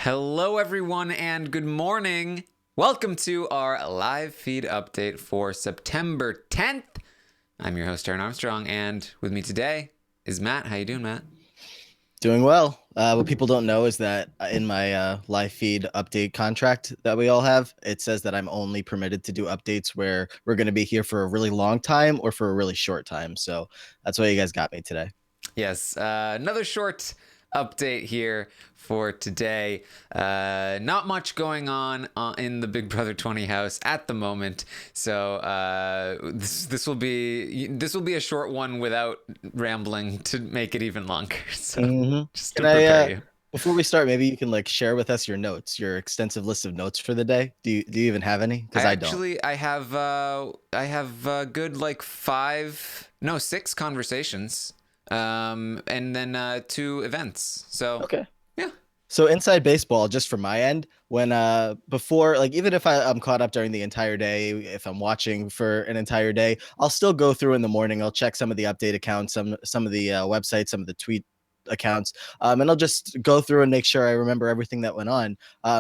Hello, everyone, and good morning. Welcome to our live feed update for September 10th. I'm your host, Taran Armstrong, and with me today is Matt. How you doing, Matt? Doing well. What people don't know is that in my live feed update contract that we all have, it says that I'm only permitted to do updates where we're going to be here for a really long time or for a really short time. So that's why you guys got me today. Yes, another short update here for today. Not much going on in the Big Brother 20 house at the moment, so this will be a short one without rambling to make it even longer. So just to Can I, prepare you. before we start, maybe you can like share with us your notes, your extensive list of notes for the day. Do you even have any? Because I don't. I have good like six conversations, and then two events. So Okay. yeah. So inside baseball, just from my end, when before, like even if I'm caught up during the entire day, if I'm watching for an entire day, I'll still go through in the morning. I'll check some of the update accounts, some of the websites, some of the tweet accounts, and I'll just go through and make sure I remember everything that went on.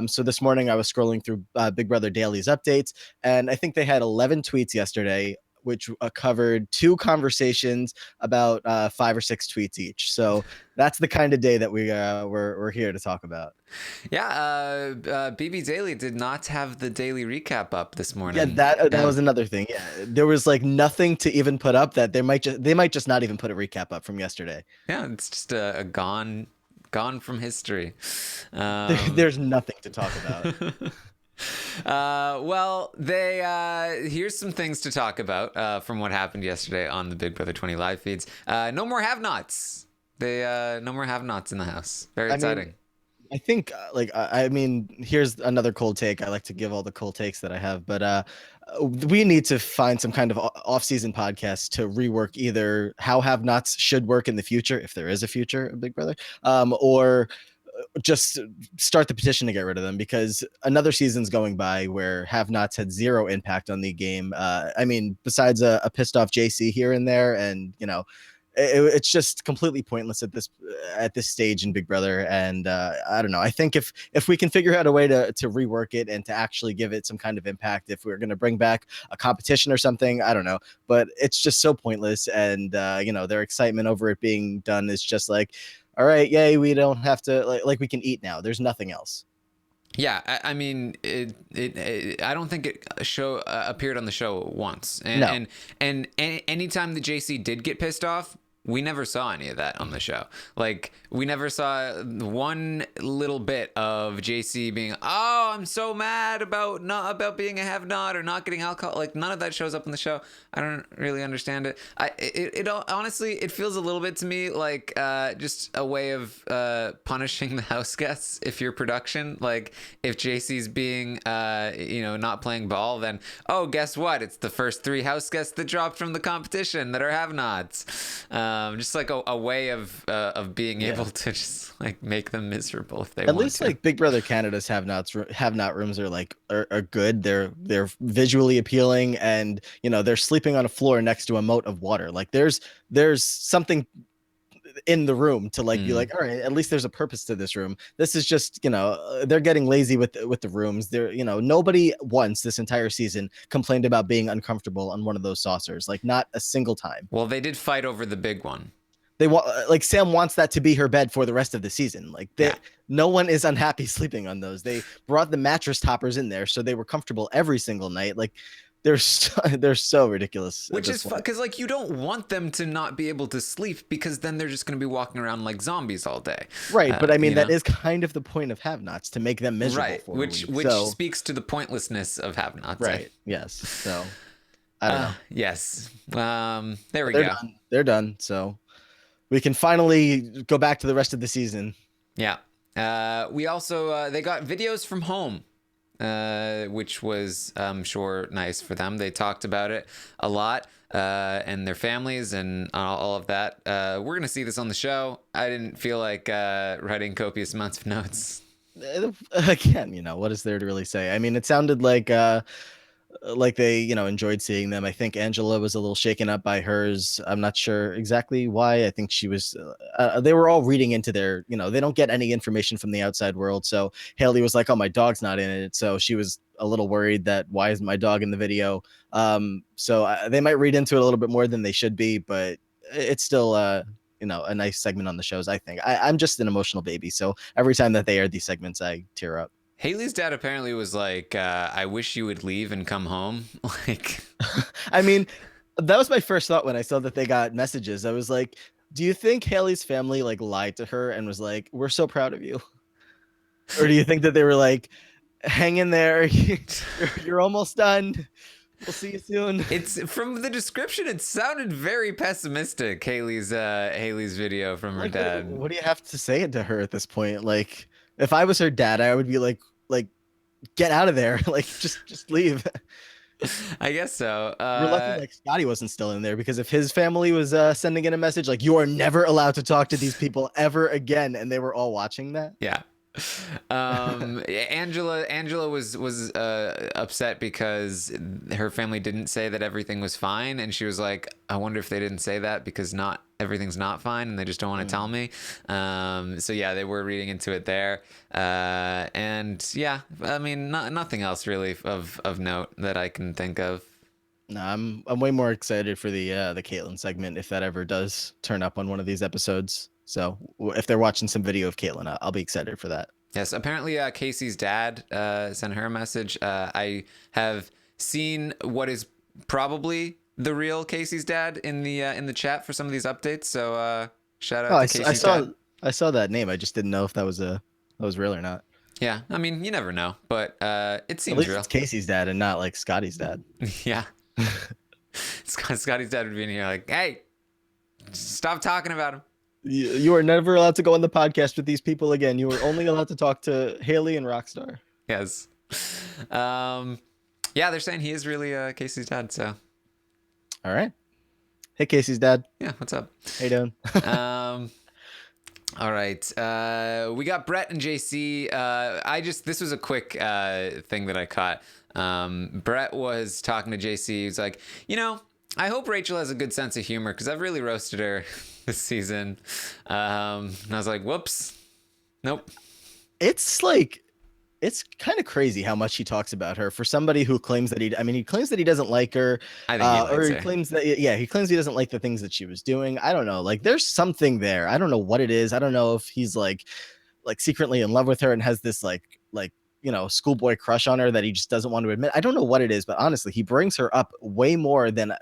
So this morning I was scrolling through Big Brother Daily's updates, and I think they had 11 tweets yesterday, which covered two conversations about 5 or 6 tweets each. So that's the kind of day that we're here to talk about. Yeah, BB Daily did not have the daily recap up this Yeah, morning. that Yeah, was another thing. Yeah, there was like nothing to even put up that they might just not even put a recap up from yesterday. yeah, it's just a gone from history. There's nothing to talk about. Well, they here's some things to talk about from what happened yesterday on the Big Brother 20 live feeds. No more have-nots. They no more have-nots in the house. Very I mean, exciting. I think I mean, here's another cold take. I like to give all the cold takes that I have, but we need to find some kind of off-season podcast to rework either how have-nots should work in the future, if there is a future of Big Brother, or just start the petition to get rid of them, because another season's going by where have-nots had zero impact on the game. I mean, besides a pissed off JC here and there, and it's just completely pointless at this stage in Big Brother. And I don't know. I think if we can figure out a way to rework it and to actually give it some kind of impact, if we're going to bring back a competition or something, I don't know. But it's just so pointless, and their excitement over it being done is just like, all right, yay, we don't have to like we can eat now. There's nothing else. Yeah, I mean, I don't think it appeared on the show once, No. and anytime the JC did get pissed off, we never saw any of that on the show. Like, we never saw one little bit of JC being, "Oh, I'm so mad about not about being a have-not or not getting alcohol." Like, none of that shows up in the show. I don't really understand it. It honestly, it feels a little bit to me like just a way of punishing the house guests. If you're production, like if JC's being not playing ball, then guess what? It's the first three house guests that dropped from the competition that are have-nots. Just like a way of being able to just like make them miserable if they At want least to. like Big Brother Canada's have not rooms are like are good. They're visually appealing, and they're sleeping on a floor next to a moat of water. Like there's something in the room to like be like, all right, at least there's a purpose to this room. This is just they're getting lazy with the rooms. They're nobody once this entire season complained about being uncomfortable on one of those saucers. Like not a single time. Well, they did fight over the big one. They want like Sam wants that to be her bed for the rest of the season. Like Yeah. no one is unhappy sleeping on those. They brought the mattress toppers in there so they were comfortable every single night. Like they're so ridiculous. Which is fun because like you don't want them to not be able to sleep because then they're just going to be walking around like zombies all day. Right, but I mean that is kind of the point of have-nots, to make them miserable. Right, for which speaks to the pointlessness of have-nots. Right. Yes. So I don't know. Yes. There we They're go. done. They're done. So we can finally go back to the rest of the season. Yeah. We also they got videos from home, which was I'm sure nice for them. They talked about it a lot, and their families and all of that. We're gonna see this on the show. I didn't feel like writing copious amounts of notes. Again, what is there to really say? I mean, it sounded like like they, enjoyed seeing them. I think Angela was a little shaken up by hers. I'm not sure exactly why. I think she was, they were all reading into their, they don't get any information from the outside world. So Haleigh was like, oh, my dog's not in it. So she was a little worried that why isn't my dog in the video? So they might read into it a little bit more than they should be, but it's still, a nice segment on the shows. I think I'm just an emotional baby. So every time that they air these segments, I tear up. Haleigh's dad apparently was like, I wish you would leave and come home. Like, I mean, that was my first thought when I saw that they got messages. I was like, do you think Haleigh's family like lied to her and was like, we're so proud of you? Or do you think that they were like, hang in there, you're almost done, we'll see you soon? It's from the description, it sounded very pessimistic. Haleigh's video from her Like, dad. what do you have to say to her at this point? Like, if I was her dad, I would be like get out of there. Like, just leave. I guess so. We're lucky like Scottie wasn't still in there, because if his family was sending in a message like, you are never allowed to talk to these people ever again, and they were all watching that. Yeah. Angela was upset because her family didn't say that everything was fine, and she was like, I wonder if they didn't say that because not everything's not fine and they just don't want to tell me. So yeah, they were reading into it there. And yeah, I mean, nothing else really of note that I can think of. No, I'm way more excited for the Kaitlyn segment, if that ever does turn up on one of these episodes. So if they're watching some video of Kaitlyn, I'll be excited for that. Yes, apparently Kaycee's dad sent her a message. I have seen what is probably the real Kaycee's dad in the chat for some of these updates. So shout out to Kaycee's dad. I saw that name. I just didn't know if that was real or not. Yeah, I mean, you never know, but it seems At least real. it's Kaycee's dad and not like Scottie's dad. Yeah. Scottie's dad would be in here like, hey, stop talking about him. You are never allowed to go on the podcast with these people again. You are only allowed to talk to Haleigh and Rockstar. Yes. Yeah, they're saying he is really Kaycee's dad, so. All right. Hey, Kaycee's dad. Yeah, what's up? How you doing? All right. We got Brett and JC. This was a quick thing that I caught. Brett was talking to JC. He's like, I hope Rachel has a good sense of humor because I've really roasted her this season. And I was like, whoops. Nope. It's kind of crazy how much he talks about her for somebody who claims that he claims that he doesn't like her. I think he claims that, he claims he doesn't like the things that she was doing. I don't know. Like, there's something there. I don't know what it is. I don't know if he's like secretly in love with her and has this like schoolboy crush on her that he just doesn't want to admit. I don't know what it is, but honestly, he brings her up way more than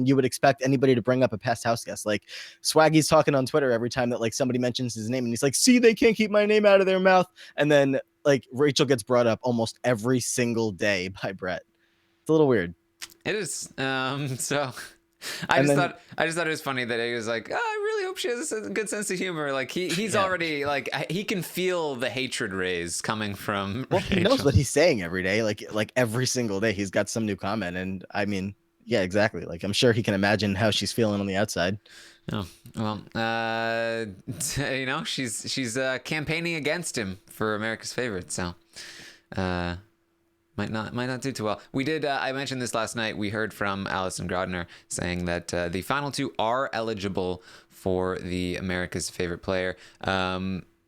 you would expect anybody to bring up a past house guest. Like, Swaggy's talking on Twitter every time that like somebody mentions his name, and he's like, see, they can't keep my name out of their mouth. And then like Rachel gets brought up almost every single day by Brett. It's a little weird. It is. So I just thought it was funny that he was like, oh, I really hope she has a good sense of humor. Like he's already like, he can feel the hatred rays coming from. Well, he knows what he's saying every day. Like every single day, he's got some new comment. And I mean, yeah, exactly. Like, I'm sure he can imagine how she's feeling on the outside. Oh, well, she's campaigning against him for America's favorite. So, might not do too well. We did. I mentioned this last night. We heard from Allison Grodner saying that the final two are eligible for the America's Favorite Player.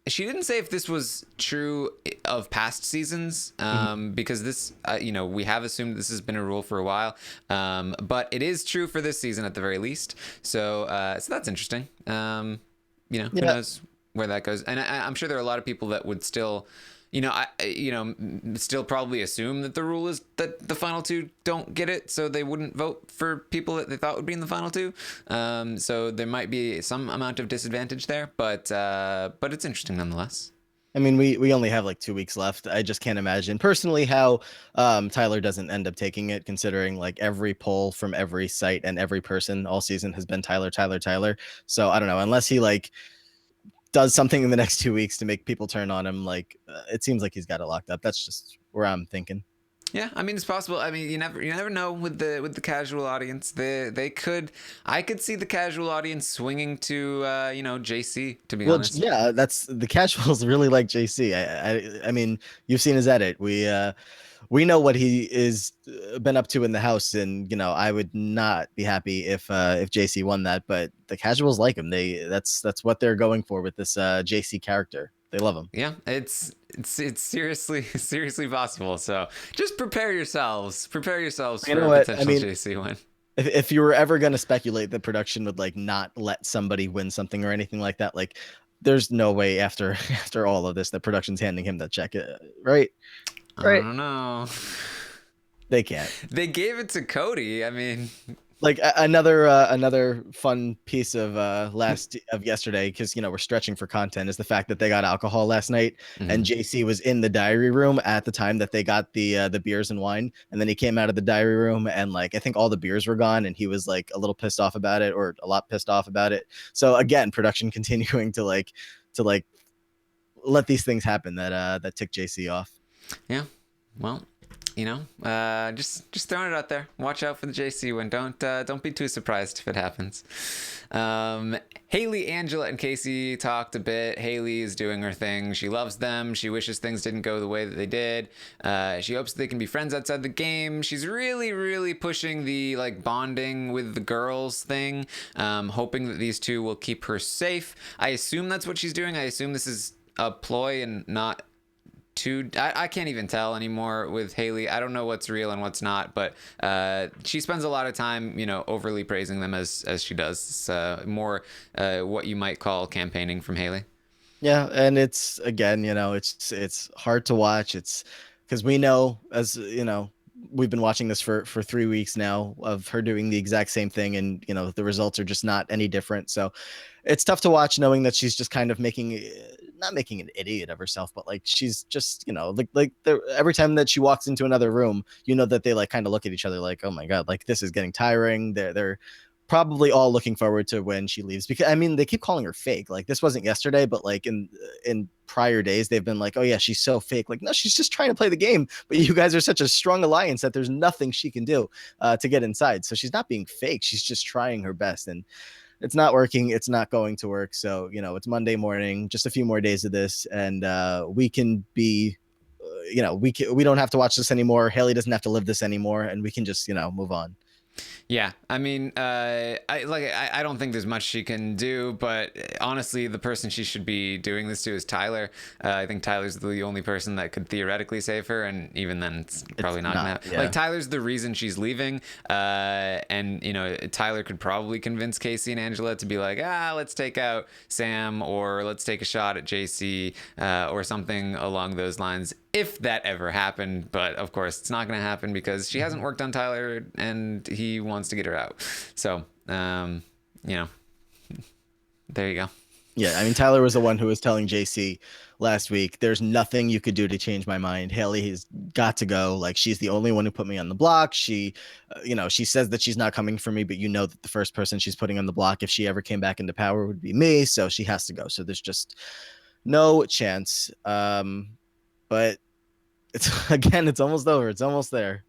She didn't say if this was true of past seasons, because this, we have assumed this has been a rule for a while, but it is true for this season at the very least. So that's interesting. Who knows where that goes? And I'm sure there are a lot of people that would still. Still probably assume that the rule is that the final two don't get it, so they wouldn't vote for people that they thought would be in the final two. So there might be some amount of disadvantage there, but it's interesting nonetheless. I mean, we only have like 2 weeks left. I just can't imagine personally how Tyler doesn't end up taking it, considering like every poll from every site and every person all season has been Tyler. So I don't know, unless he like does something in the next 2 weeks to make people turn on him. Like, it seems like he's got it locked up. That's just where I'm thinking. Yeah, I mean, it's possible. I mean, you never know with the casual audience. I could see the casual audience swinging to JC, to be honest. Yeah, that's the casuals really like JC. I mean, you've seen his edit. we know what he is been up to in the house, and I would not be happy if JC won that. But the casuals like him. That's what they're going for with this JC character. They love him. Yeah, it's seriously seriously possible. So just prepare yourselves. Prepare yourselves You for know a what? potential JC win. If you were ever going to speculate that production would like not let somebody win something or anything like that, like there's no way after all of this that production's handing him that check, right? I Right? don't know. They can't. They gave it to Cody. I mean, Like another fun piece of yesterday, because we're stretching for content, is the fact that they got alcohol last night, and JC was in the diary room at the time that they got the beers and wine, and then he came out of the diary room and like I think all the beers were gone, and he was like a little pissed off about it, or a lot pissed off about it. So again, production continuing to let these things happen that tick JC off. Yeah, well, just throwing it out there. Watch out for the JC win. Don't be too surprised if it happens. Haleigh, Angela, and Kaycee talked a bit. Haleigh is doing her thing. She loves them. She wishes things didn't go the way that they did. She hopes they can be friends outside the game. She's really, really pushing the like bonding with the girls thing, hoping that these two will keep her safe. I assume that's what she's doing. I assume this is a ploy and not I can't even tell anymore with Haleigh. I don't know what's real and what's not, but she spends a lot of time, overly praising them as she does. It's more what you might call campaigning from Haleigh. Yeah, and it's again, it's hard to watch. It's because we know, as we've been watching this for 3 weeks now of her doing the exact same thing, and the results are just not any different. So it's tough to watch, knowing that she's just kind of not making an idiot of herself, but like she's just every time that she walks into another room, that they like kind of look at each other like, oh my god, like this is getting tiring. They're probably all looking forward to when she leaves, because I mean they keep calling her fake. Like this wasn't yesterday, but like in prior days they've been like, oh yeah, she's so fake. Like no, she's just trying to play the game, but you guys are such a strong alliance that there's nothing she can do to get inside. So she's not being fake, she's just trying her best, and it's not working. It's not going to work. So it's Monday morning, just a few more days of this, and we can be we don't have to watch this anymore. Haleigh doesn't have to live this anymore, and we can just move on. Yeah, I mean, I don't think there's much she can do, but honestly, the person she should be doing this to is Tyler. I think Tyler's the only person that could theoretically save her, and even then, it's probably not gonna happen. Yeah. Like Tyler's the reason she's leaving, and Tyler could probably convince Kaycee and Angela to be like, let's take out Sam, or let's take a shot at JC, or something along those lines, if that ever happened. But of course, it's not gonna happen because she hasn't worked on Tyler, and he wants to get her out. So, there you go. Yeah, I mean, Tyler was the one who was telling JC last week, there's nothing you could do to change my mind. Haleigh has got to go. Like, she's the only one who put me on the block. She, she says that she's not coming for me, but that the first person she's putting on the block, if she ever came back into power, would be me. So she has to go. So there's just no chance. But it's almost over. It's almost there.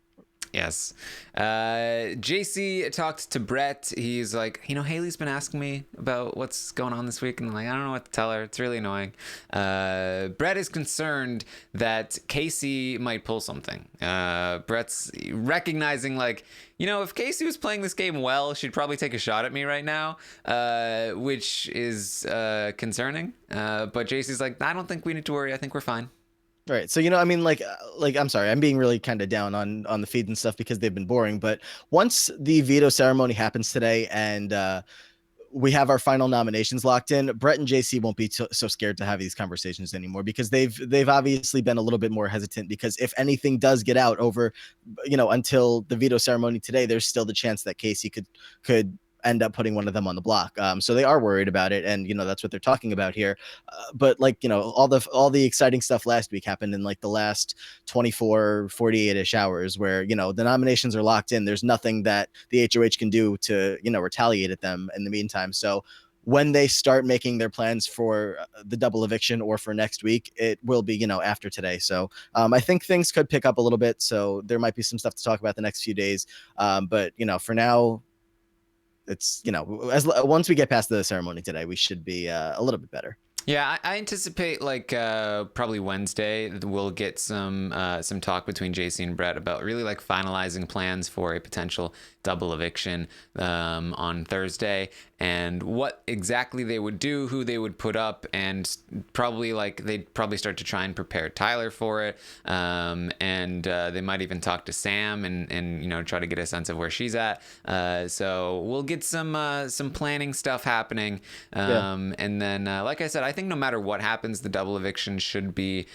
Yes. JC talked to Brett. He's like, Haleigh's been asking me about what's going on this week, and I'm like, I don't know what to tell her. It's really annoying. Brett is concerned that Kaycee might pull something. Brett's recognizing, like, if Kaycee was playing this game well, she'd probably take a shot at me right now, which is concerning. But JC's like, I don't think we need to worry. I think we're fine. Right. So, I mean, like, I'm sorry, I'm being really kind of down on the feed and stuff because they've been boring. But once the veto ceremony happens today and we have our final nominations locked in, Brett and JC won't be so scared to have these conversations anymore, because they've obviously been a little bit more hesitant, because if anything does get out over, until the veto ceremony today, there's still the chance that Kaycee could end up putting one of them on the block. So they are worried about it, and that's what they're talking about here. But like, all the exciting stuff last week happened in like the last 24 48ish hours, where the nominations are locked in. There's nothing that the HOH can do to retaliate at them in the meantime. So when they start making their plans for the double eviction or for next week, it will be after today. So I think things could pick up a little bit, so there might be some stuff to talk about the next few days. But for now, it's once we get past the ceremony today, we should be a little bit better. Yeah, I anticipate like probably Wednesday we'll get some talk between JC and Brett about really like finalizing plans for a potential double eviction on Thursday, and what exactly they would do, who they would put up, and probably like they'd probably start to try and prepare Tyler for it, and they might even talk to Sam and you know try to get a sense of where she's at. So we'll get some planning stuff happening, and then like I said, I think no matter what happens, the double eviction should be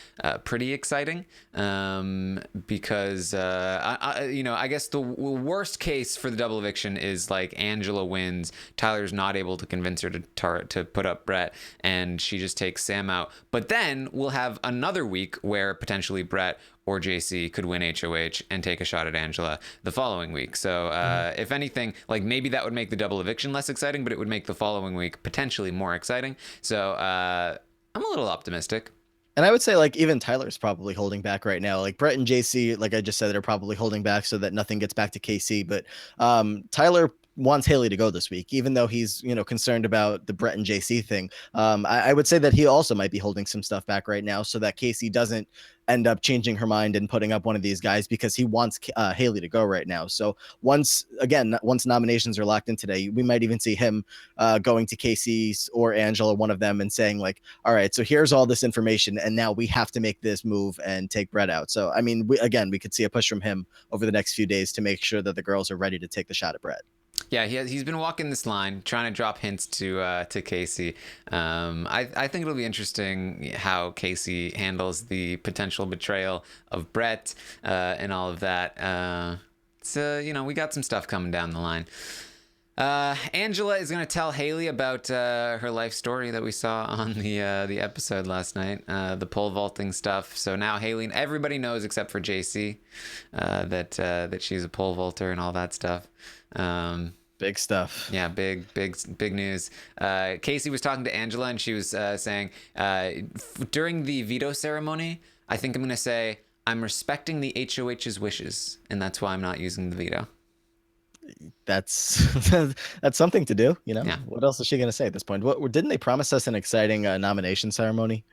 pretty exciting, because I guess the worst case for the double eviction is like Angela wins, Tyler's not able to convince her to put up Brett, and she just takes Sam out. But then we'll have another week where potentially Brett or JC could win HOH and take a shot at Angela the following week. So if anything, like maybe that would make the double eviction less exciting, but it would make the following week potentially more exciting. So I'm a little optimistic. And I would say like even Tyler's probably holding back right now. Like Brett and JC, like I just said, they're probably holding back so that nothing gets back to Kaycee. But Tyler wants Haleigh to go this week, even though he's, concerned about the Brett and JC thing. I would say that he also might be holding some stuff back right now so that Kaycee doesn't end up changing her mind and putting up one of these guys, because he wants Haleigh to go right now. So once nominations are locked in today, we might even see him going to Kaycee or Angela, one of them, and saying like, all right, so here's all this information, and now we have to make this move and take Brett out. So, I mean, we could see a push from him over the next few days to make sure that the girls are ready to take the shot at Brett. Yeah, he's been walking this line, trying to drop hints to Kaycee. I think it'll be interesting how Kaycee handles the potential betrayal of Brett and all of that. So we got some stuff coming down the line. Angela is going to tell Haleigh about her life story that we saw on the episode last night, the pole vaulting stuff. So now Haleigh, everybody knows except for JC that she's a pole vaulter and all that stuff. Big stuff. Yeah, big news. Kaycee was talking to Angela, and she was saying during the veto ceremony, I think I'm going to say, I'm respecting the HOH's wishes, and that's why I'm not using the veto. That's something to do, Yeah. What else is she going to say at this point? What didn't they promise us an exciting nomination ceremony,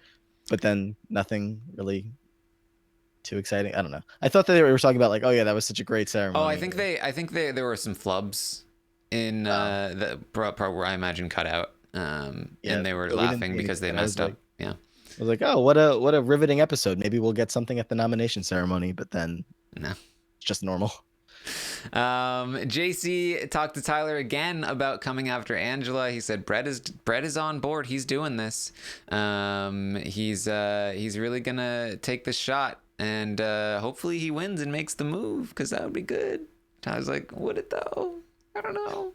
but then nothing really too exciting? I don't know. I thought that they were talking about like, oh yeah, that was such a great ceremony. Oh, I think there were some flubs in the part where I imagine cut out, and they were laughing because they messed up. Yeah, I was like, oh, what a riveting episode. Maybe we'll get something at the nomination ceremony, but then no, it's just normal. JC talked to Tyler again about coming after Angela. He said Brett is on board. He's doing this. He's really gonna take the shot, and hopefully he wins and makes the move, because that would be good. Tyler's like, would it though? I don't know.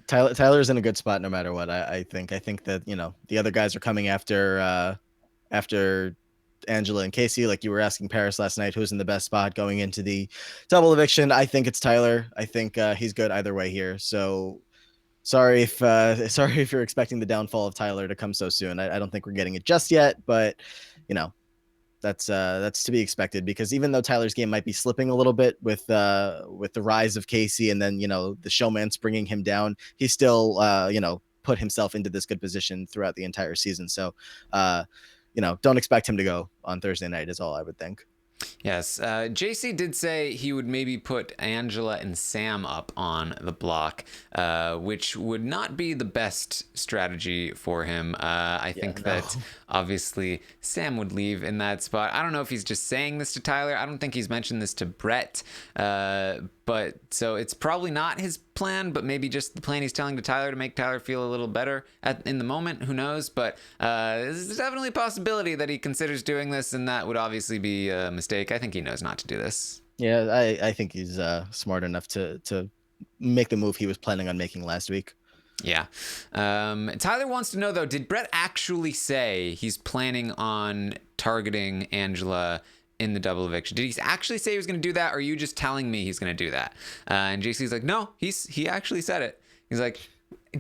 Tyler's in a good spot no matter what. I think that the other guys are coming after Angela and Kaycee. Like you were asking Paris last night, who's in the best spot going into the double eviction. I think it's Tyler. I think he's good either way here. So sorry if you're expecting the downfall of Tyler to come so soon. I don't think we're getting it just yet, but that's to be expected, because even though Tyler's game might be slipping a little bit with the rise of Kaycee, and then the showman's bringing him down, he still put himself into this good position throughout the entire season. So don't expect him to go on Thursday night is all I would think. Yes. JC did say he would maybe put Angela and Sam up on the block, which would not be the best strategy for him. I think that obviously Sam would leave in that spot. I don't know if he's just saying this to Tyler. I don't think he's mentioned this to Brett. But so it's probably not his plan, but maybe just the plan he's telling to Tyler to make Tyler feel a little better in the moment. Who knows? But there's definitely a possibility that he considers doing this, and that would obviously be a mistake. I think he knows not to do this. Yeah, I think he's smart enough to make the move he was planning on making last week. Yeah. Tyler wants to know, though, did Brett actually say he's planning on targeting Angela in the double eviction? Did he actually say he was going to do that, or are you just telling me he's going to do that? And JC's like, no, he actually said it. He's like,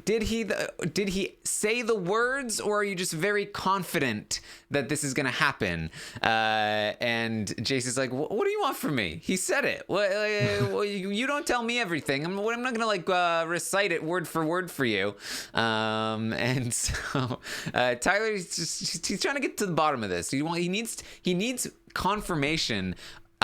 Did he say the words, or are you just very confident that this is gonna happen? And JC's like, what do you want from me? He said it. Well, you don't tell me everything. I'm not gonna like recite it word for word for you. And so Tyler, he's trying to get to the bottom of this. He needs confirmation.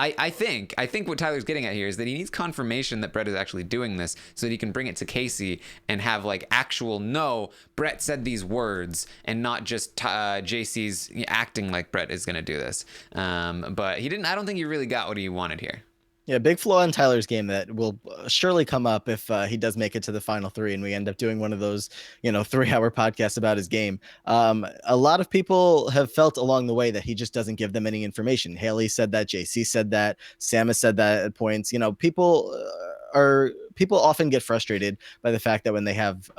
I think what Tyler's getting at here is that he needs confirmation that Brett is actually doing this so that he can bring it to Kaycee and have like actual, no, Brett said these words, and not just JC's acting like Brett is going to do this. But he didn't. I don't think he really got what he wanted here. Yeah, big flaw in Tyler's game that will surely come up if he does make it to the final three and we end up doing one of those, 3-hour podcasts about his game. A lot of people have felt along the way that he just doesn't give them any information. Haleigh said that, JC said that, Sam has said that at points. People often get frustrated by the fact that when they have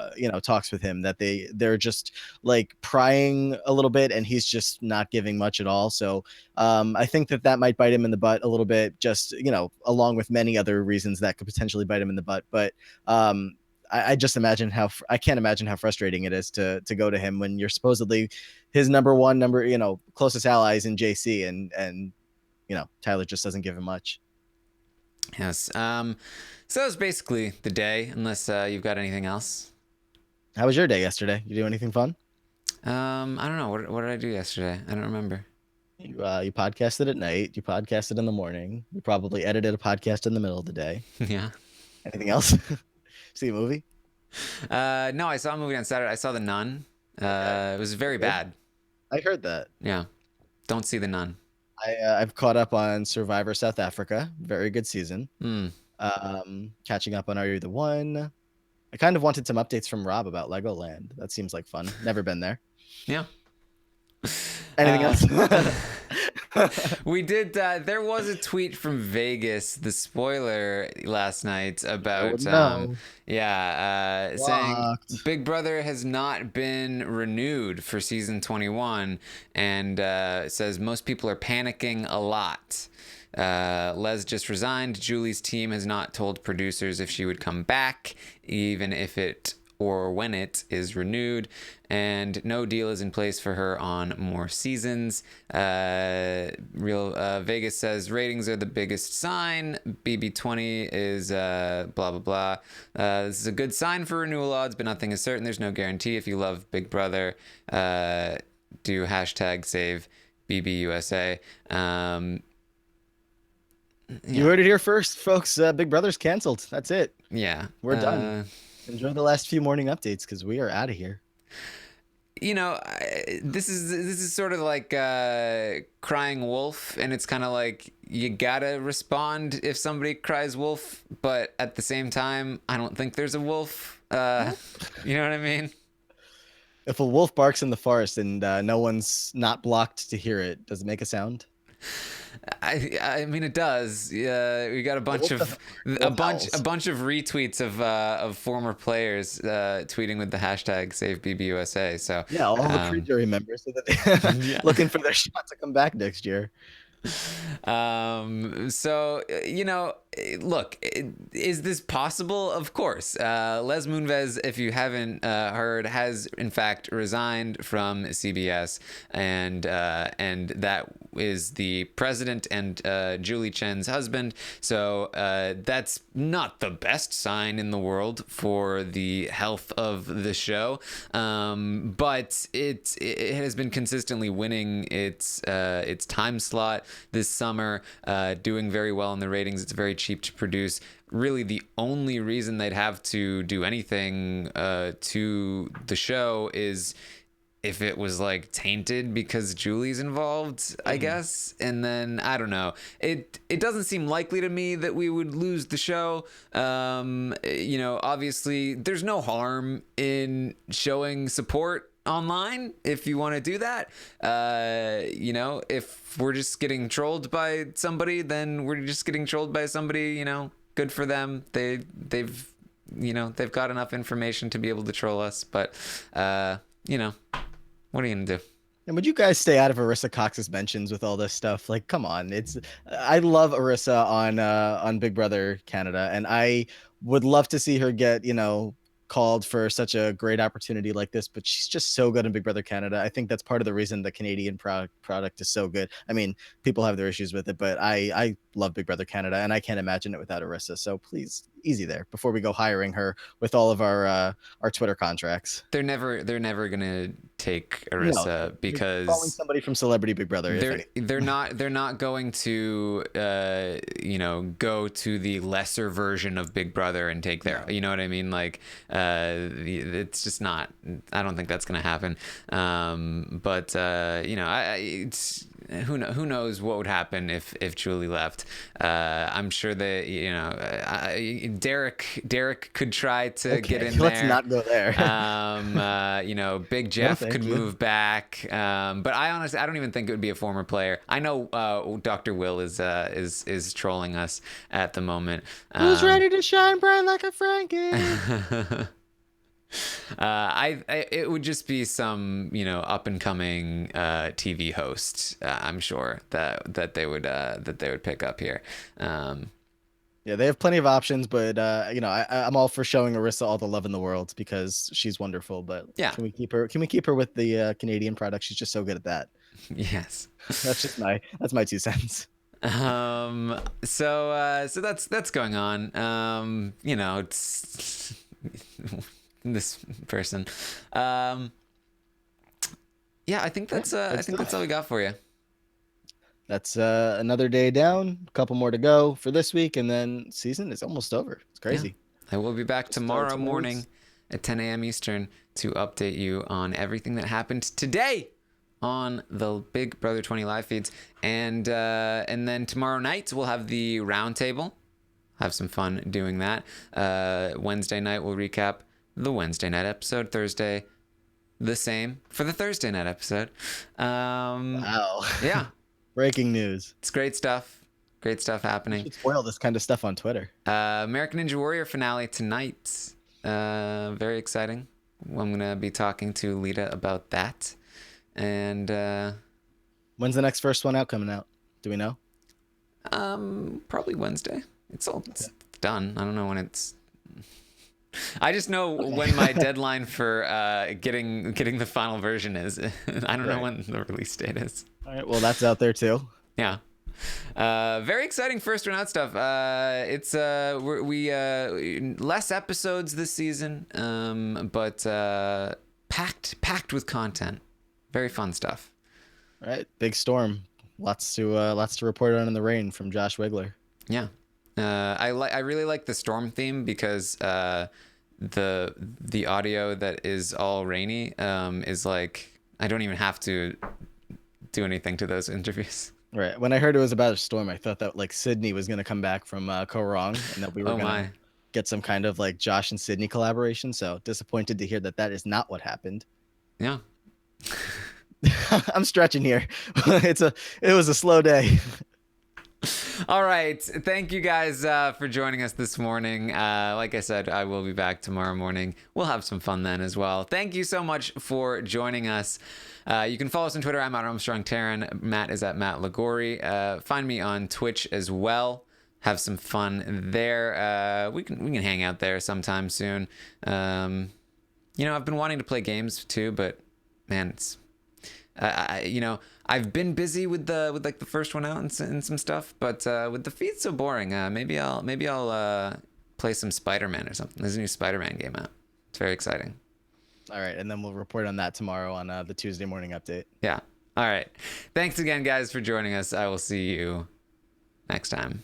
talks with him that they're just like prying a little bit and he's just not giving much at all. So I think that might bite him in the butt a little bit, just along with many other reasons that could potentially bite him in the butt. But I just imagine I can't imagine how frustrating it is to go to him when you're supposedly his number closest allies in JC, and Tyler just doesn't give him much. Yes. So that was basically the day, unless you've got anything else. How was your day yesterday? You do anything fun? I don't know. What did I do yesterday? I don't remember. You podcasted at night. You podcasted in the morning. You probably edited a podcast in the middle of the day. Yeah. Anything else? See a movie? No, I saw a movie on Saturday. I saw The Nun. It was very bad. I heard that. Yeah. Don't see The Nun. I've caught up on Survivor South Africa. Very good season. Catching up on Are You the One? I kind of wanted some updates from Rob about Legoland. That seems like fun. Never been there. Yeah. Anything else? We did. There was a tweet from Vegas, the spoiler last night about, saying Big Brother has not been renewed for season 21, and says most people are panicking a lot. Les just resigned. Julie's team has not told producers if she would come back, even if it or when it is renewed, and no deal is in place for her on more seasons. Vegas says ratings are the biggest sign. BB20 is blah blah blah. This is a good sign for renewal odds, but nothing is certain. There's no guarantee. If you love Big Brother, do #save BBUSA. You heard it here first, folks. Big Brother's canceled. That's it. Yeah, we're done. Enjoy the last few morning updates because we are out of here. This is sort of like crying wolf, and it's kind of like you gotta respond if somebody cries wolf, but at the same time, I don't think there's a wolf. You know what I mean? If a wolf barks in the forest and no one's not blocked to hear it, does it make a sound? I mean, it does. We got a bunch of retweets of former players tweeting with the #save BBUSA. So yeah, all the pre-jury members, so that they're looking for their shot to come back next year. So look, is this possible? Of course. Les Moonves, if you haven't heard, has in fact resigned from CBS, and that is the president and Julie Chen's husband. So that's not the best sign in the world for the health of the show, but it has been consistently winning its time slot this summer, doing very well in the ratings. It's very cheap to produce. Really, the only reason they'd have to do anything to the show is if it was like tainted because Julie's involved, I guess. And then I don't know. It doesn't seem likely to me that we would lose the show. Obviously there's no harm in showing support online if you want to do that. If we're just getting trolled by somebody, then we're just getting trolled by somebody. Good for them. They've got enough information to be able to troll us. But what are you gonna do? And would you guys stay out of Arissa Cox's mentions with all this stuff? Like, come on. I love Arissa on Big Brother Canada, and I would love to see her get, called for such a great opportunity like this, but she's just so good in Big Brother Canada. I think that's part of the reason the Canadian product is so good. I mean, people have their issues with it, but I love Big Brother Canada, and I can't imagine it without Arissa. So please, easy there before we go hiring her with all of our Twitter contracts. They're never gonna take Arissa because calling somebody from Celebrity Big Brother. They're not going to go to the lesser version of Big Brother and take their, you know what I mean? Like it's just not. I don't think that's gonna happen. But who knows what would happen if Julie left. I'm sure that Derek could try to get in there. Let's not go there. Big Jeff could move back. But I honestly, I don't even think it would be a former player. I know Dr. Will is trolling us at the moment. Who's ready to shine bright like a Frankie? It would just be some up and coming TV host. I'm sure that they would pick up here. Yeah, they have plenty of options, but I'm all for showing Arissa all the love in the world because she's wonderful. But yeah, can we keep her with the Canadian product? She's just so good at that. Yes, that's my 2 cents. So that's going on. It's this person. I think that's all we got for you. That's another day down, a couple more to go for this week, and then season is almost over. It's crazy. Yeah. I will be back tomorrow morning at 10 a.m. Eastern to update you on everything that happened today on the Big Brother 20 live feeds. And then tomorrow night we'll have the roundtable. Have some fun doing that. Wednesday night we'll recap the Wednesday night episode. Thursday, the same for the Thursday night episode. Wow. Yeah. Breaking news. It's great stuff. Great stuff happening. You should spoil this kind of stuff on Twitter. American Ninja Warrior finale tonight. Very exciting. I'm going to be talking to Lita about that. And when's the next first one coming out? Do we know? Probably Wednesday. It's done. I don't know when it's... I just know when my deadline for getting the final version is. I don't know when the release date is. All right, well, that's out there too. Yeah. Very exciting first run out stuff. It's we less episodes this season, but packed with content. Very fun stuff. All right, big storm. Lots to report on in the rain from Josh Wigler. Yeah. I really like the storm theme because the audio that is all rainy is like I don't even have to do anything to those interviews. Right. When I heard it was about a storm, I thought that like Sydney was gonna come back from Korong and that we were gonna get some kind of like Josh and Sydney collaboration. So disappointed to hear that is not what happened. Yeah. I'm stretching here. It was a slow day. All right. Thank you guys for joining us this morning. Like I said, I will be back tomorrow morning. We'll have some fun then as well. Thank you so much for joining us. You can follow us on Twitter. I'm at Armstrong Taran. Matt is at Matt Lagori. Find me on Twitch as well. Have some fun there. We can hang out there sometime soon. I've been wanting to play games too, but man, it's I've been busy with the first one out and some stuff, but with the feed so boring, maybe I'll play some Spider-Man or something. There's a new Spider-Man game out. It's very exciting. All right, and then we'll report on that tomorrow on the Tuesday morning update. Yeah. All right. Thanks again, guys, for joining us. I will see you next time.